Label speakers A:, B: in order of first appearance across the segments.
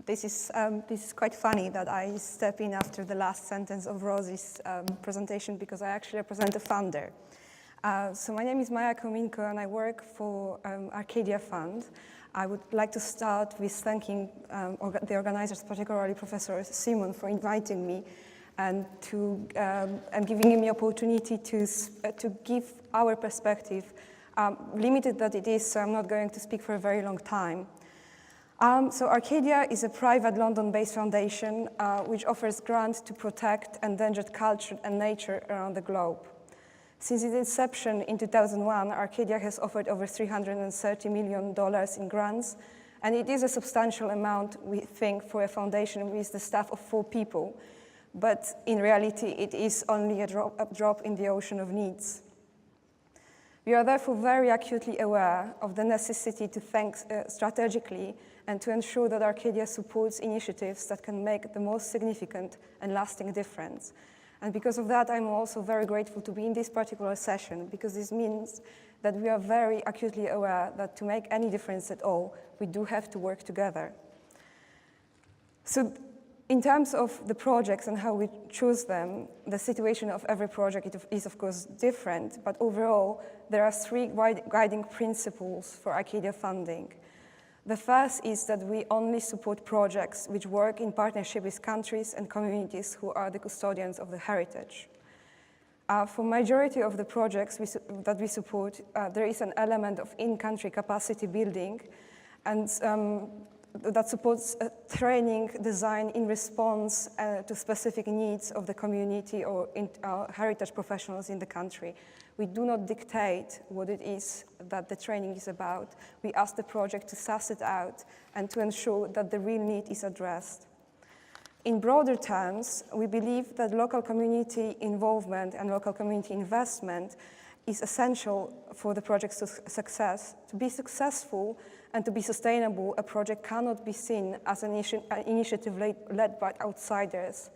A: This is quite funny that I step in after the last sentence of Rosie's presentation because I actually represent a funder. So my name is Maja Kominko and I work for Arcadia Fund. I would like to start with thanking the organizers, particularly Professor Simon, for inviting me and giving me the opportunity to give our perspective. Limited that it is, so I'm not going to speak for a very long time. So Arcadia is a private London-based foundation which offers grants to protect endangered culture and nature around the globe. Since its inception in 2001, Arcadia has offered over $330 million in grants, and it is a substantial amount, we think, for a foundation with the staff of 4 people. But in reality, it is only a drop in the ocean of needs. We are therefore very acutely aware of the necessity to think strategically and to ensure that Arcadia supports initiatives that can make the most significant and lasting difference. And because of that, I'm also very grateful to be in this particular session, because this means that we are very acutely aware that to make any difference at all, we do have to work together. So in terms of the projects and how we choose them, the situation of every project is of course different, but overall, there are 3 guiding principles for Arcadia funding. The first is that we only support projects which work in partnership with countries and communities who are the custodians of the heritage. For majority of the projects that we support, there is an element of in-country capacity building and that supports training design in response to specific needs of the community or heritage professionals in the country. We do not dictate what it is that the training is about. We ask the project to suss it out and to ensure that the real need is addressed. In broader terms, we believe that local community involvement and local community investment is essential for the project's success. To be successful and to be sustainable, a project cannot be seen as an initiative led by outsiders.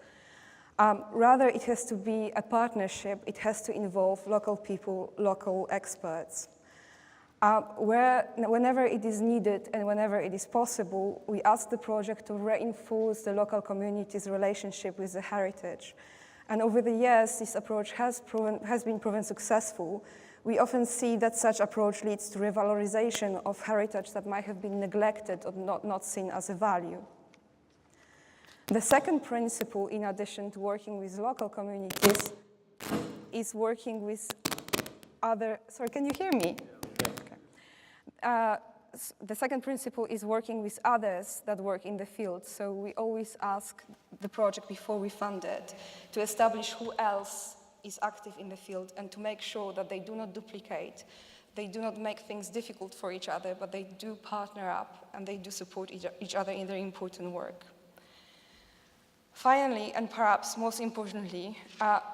A: Rather, it has to be a partnership. It has to involve local people, local experts. Whenever it is needed and whenever it is possible, we ask the project to reinforce the local community's relationship with the heritage. And over the years, this approach has been proven successful. We often see that such approach leads to revalorization of heritage that might have been neglected or not seen as a value. The second principle, in addition to working with local communities, is working with other, sorry, can you hear me? Okay. The second principle is working with others that work in the field. So we always ask the project before we fund it to establish who else is active in the field and to make sure that they do not duplicate, they do not make things difficult for each other, but they do partner up and they do support each other in their important work. Finally, and perhaps most importantly,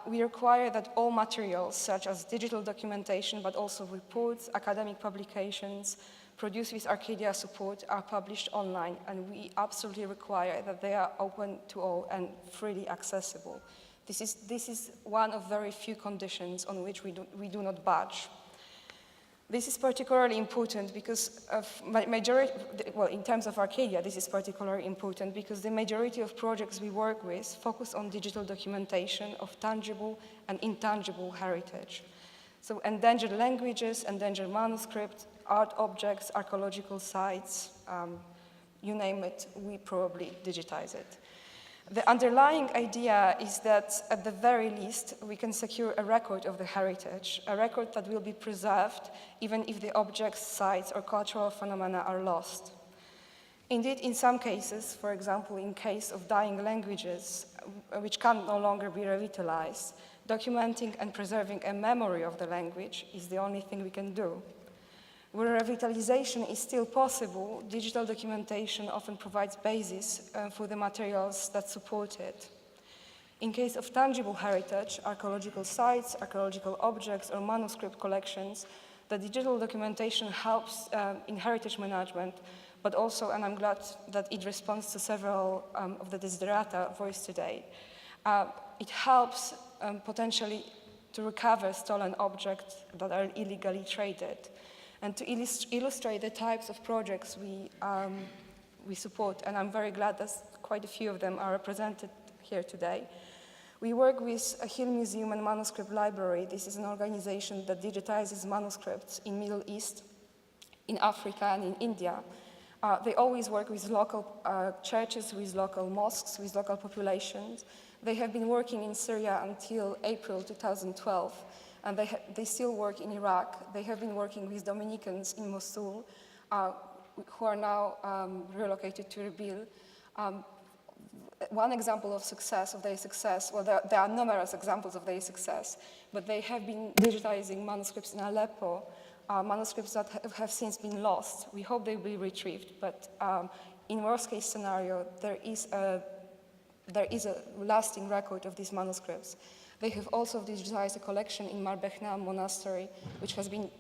A: we require that all materials, such as digital documentation, but also reports, academic publications, produced with Arcadia support, are published online, and we absolutely require that they are open to all and freely accessible. This is one of very few conditions on which we do not budge. This is particularly important because in terms of Arcadia, this is particularly important because the majority of projects we work with focus on digital documentation of tangible and intangible heritage. So endangered languages, endangered manuscripts, art objects, archaeological sites, you name it, we probably digitize it. The underlying idea is that, at the very least, we can secure a record of the heritage, a record that will be preserved even if the objects, sites, or cultural phenomena are lost. Indeed, in some cases, for example, in case of dying languages, which can no longer be revitalized, documenting and preserving a memory of the language is the only thing we can do. Where revitalization is still possible, digital documentation often provides basis for the materials that support it. In case of tangible heritage, archaeological sites, archaeological objects, or manuscript collections, the digital documentation helps in heritage management, but also, and I'm glad that it responds to several of the desiderata voiced today, it helps potentially to recover stolen objects that are illegally traded. And to illustrate the types of projects we support, and I'm very glad that quite a few of them are represented here today. We work with a Hill Museum and Manuscript Library. This is an organization that digitizes manuscripts in Middle East, in Africa, and in India. They always work with local churches, with local mosques, with local populations. They have been working in Syria until April 2012, and they still work in Iraq. They have been working with Dominicans in Mosul, who are now relocated to Erbil. One example of their success, well, there are numerous examples of their success, but they have been digitizing manuscripts in Aleppo, manuscripts that have since been lost. We hope they will be retrieved, but in worst case scenario, there is a lasting record of these manuscripts. They have also digitized a collection in Marbechna Monastery, which has been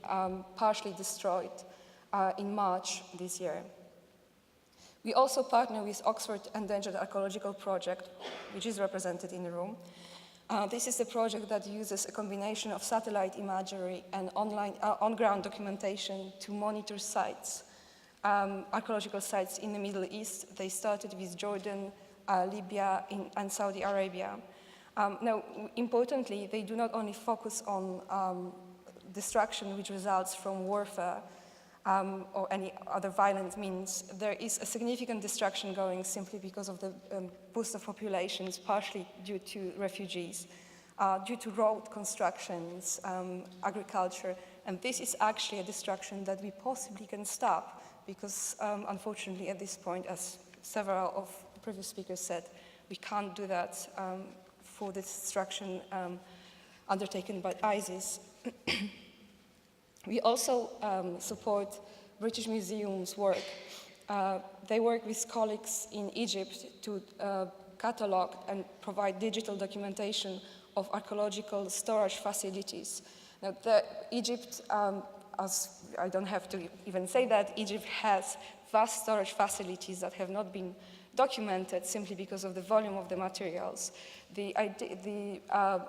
A: partially destroyed in March this year. We also partner with Oxford Endangered Archaeological Project, which is represented in the room. This is a project that uses a combination of satellite imagery and on-ground documentation to monitor sites, archaeological sites in the Middle East. They started with Jordan, Libya, and Saudi Arabia. Now, importantly, they do not only focus on destruction which results from warfare, or any other violent means. There is a significant destruction going simply because of the boost of populations, partially due to refugees, due to road constructions, agriculture, and this is actually a destruction that we possibly can stop because, unfortunately, at this point, as several of the previous speakers said, we can't do that for the destruction undertaken by ISIS. We also support British Museum's work. They work with colleagues in Egypt to catalog and provide digital documentation of archaeological storage facilities. Now, Egypt, as I don't have to even say that, Egypt has vast storage facilities that have not been documented simply because of the volume of the materials. The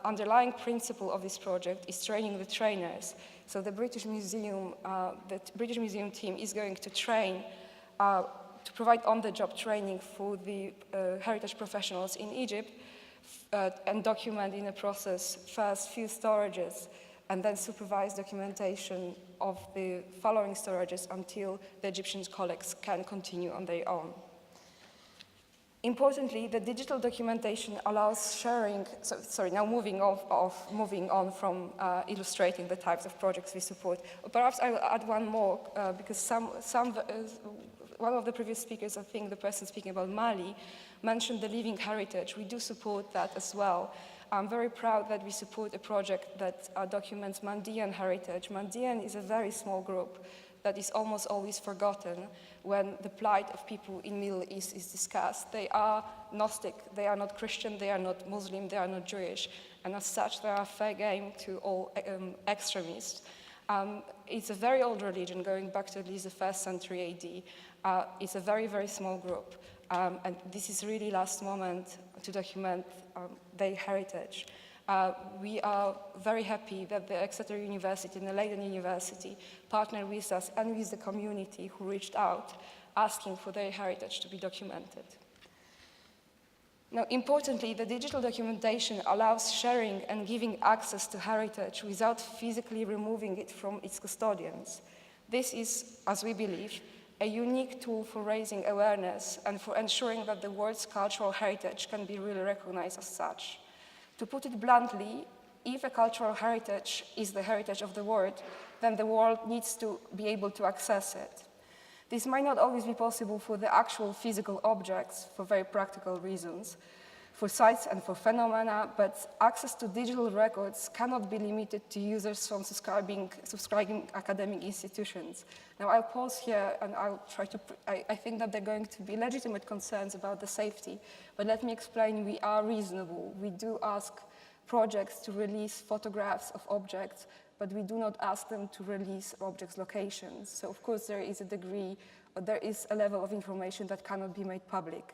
A: underlying principle of this project is training the trainers. So the British Museum team is going to train, to provide on-the-job training for the heritage professionals in Egypt and document in the process first few storages and then supervise documentation of the following storages until the Egyptian colleagues can continue on their own. Importantly, the digital documentation allows sharing, now moving on from illustrating the types of projects we support. Perhaps I will add one more, because one of the previous speakers, I think the person speaking about Mali, mentioned the living heritage. We do support that as well. I'm very proud that we support a project that documents Mandean heritage. Mandean is a very small group that is almost always forgotten when the plight of people in Middle East is discussed. They are Gnostic, they are not Christian, they are not Muslim, they are not Jewish, and as such they are fair game to all extremists. It's a very old religion going back to at least the 1st century AD. It's a very, very small group, and this is really last moment to document their heritage. We are very happy that the Exeter University and the Leiden University partnered with us and with the community who reached out asking for their heritage to be documented. Now, importantly, the digital documentation allows sharing and giving access to heritage without physically removing it from its custodians. This is, as we believe, a unique tool for raising awareness and for ensuring that the world's cultural heritage can be really recognized as such. To put it bluntly, if a cultural heritage is the heritage of the world, then the world needs to be able to access it. This might not always be possible for the actual physical objects for very practical reasons, for sites and for phenomena, but access to digital records cannot be limited to users from subscribing academic institutions. Now I'll pause here and I'll try to, I think that there are going to be legitimate concerns about the safety, but let me explain, we are reasonable. We do ask projects to release photographs of objects, but we do not ask them to release objects' locations. So of course there is a degree, or there is a level of information that cannot be made public.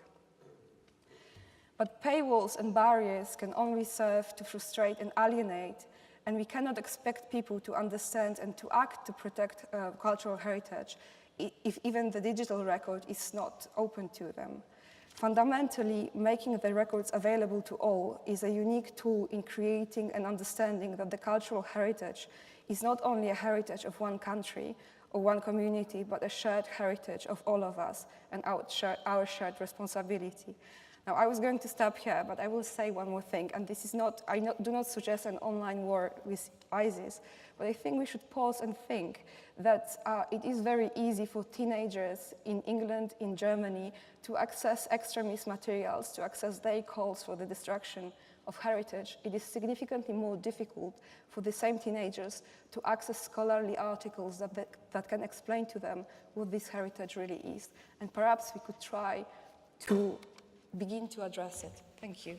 A: But paywalls and barriers can only serve to frustrate and alienate, and we cannot expect people to understand and to act to protect cultural heritage if even the digital record is not open to them. Fundamentally, making the records available to all is a unique tool in creating an understanding that the cultural heritage is not only a heritage of one country or one community, but a shared heritage of all of us and our shared responsibility. Now, I was going to stop here, but I will say one more thing, and this is not, do not suggest an online war with ISIS, but I think we should pause and think that it is very easy for teenagers in England, in Germany, to access extremist materials, to access their calls for the destruction of heritage. It is significantly more difficult for the same teenagers to access scholarly articles that can explain to them what this heritage really is. And perhaps we could try to begin to address it. Thank you.